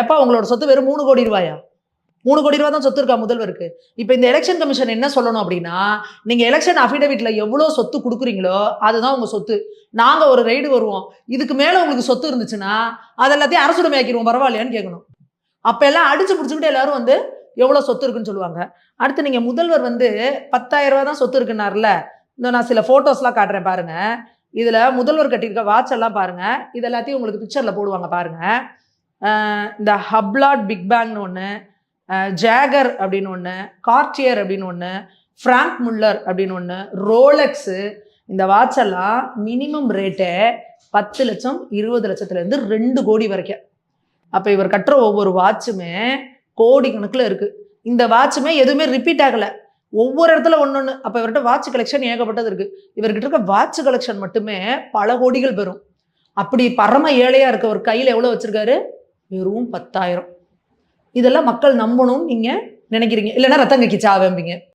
ஏப்பா உங்களோட சொத்து வெறும் 3 கோடி ரூபாயா? 3 கோடி ரூபாய் தான் சொத்து இருக்கா முதல்வருக்கு? இப்ப இந்த எலெக்ஷன் கமிஷன் என்ன சொல்லணும் அப்படின்னா, நீங்க எலெக்ஷன் அஃபிடவிட்ல எவ்வளவு சொத்து குடுக்குறீங்களோ, அதுதான் உங்க சொத்து. நாங்க ஒரு ரெய்டு வருவோம். இதுக்கு மேல உங்களுக்கு சொத்து இருந்துச்சுன்னா, அது எல்லாத்தையும் அரசுடைமை ஆக்கிருவோம் பரவாயில்லையான்னு கேட்கணும். அப்ப எல்லாம் அடிச்சு புடிச்சுக்கிட்டு எல்லாரும் வந்து எவ்வளவு சொத்து இருக்குன்னு சொல்லுவாங்க. அடுத்து நீங்க முதல்வர் வந்து ரூ. 10,000 தான் சொத்து இருக்குன்னார்ல. நான் சில போட்டோஸ்லாம் காட்டுறேன் பாருங்க. இதுல முதல்வர் கட்டியிருக்க வாட்ச் எல்லாம் பாருங்க. இது எல்லாத்தையும் உங்களுக்கு பிக்சர்ல போடுவாங்க பாருங்க. இந்த ஹப்லாட் பிக் பேங்னு ஒண்ணு, ஜாகர் அப்படின்னு ஒண்ணு, கார்டியர் அப்படின்னு ஒண்ணு, பிராங்க் முல்லர் அப்படின்னு ஒண்ணு, ரோலெக்ஸ், இந்த வாட்ச் எல்லாம் மினிமம் ரேட்டே 10 லட்சம் 20 லட்சத்துல இருந்து 2 கோடி வரைக்கும். அப்ப இவர் கட்டுற ஒவ்வொரு வாட்சுமே கோடி கணக்குல இருக்கு. இந்த வாட்சுமே எதுவுமே ரிப்பீட் ஆகல. ஒவ்வொரு இடத்துல ஒன்னொன்னு. அப்ப இவர்கிட்ட வாட்ச் கலெக்ஷன் ஏகப்பட்டது இருக்கு. இவர்கிட்ட இருக்க வாட்ச் கலெக்ஷன் மட்டுமே பல கோடிகள் பெறும். அப்படி பரம ஏழையா இருக்க ஒரு கையில எவ்வளவு வச்சிருக்காரு? வெறும் 10,000. இதெல்லாம் மக்கள் நம்பணும்னு நீங்க நினைக்கிறீங்க. இல்லைன்னா ரத்தம் கக்கி சாவேம்பீங்க.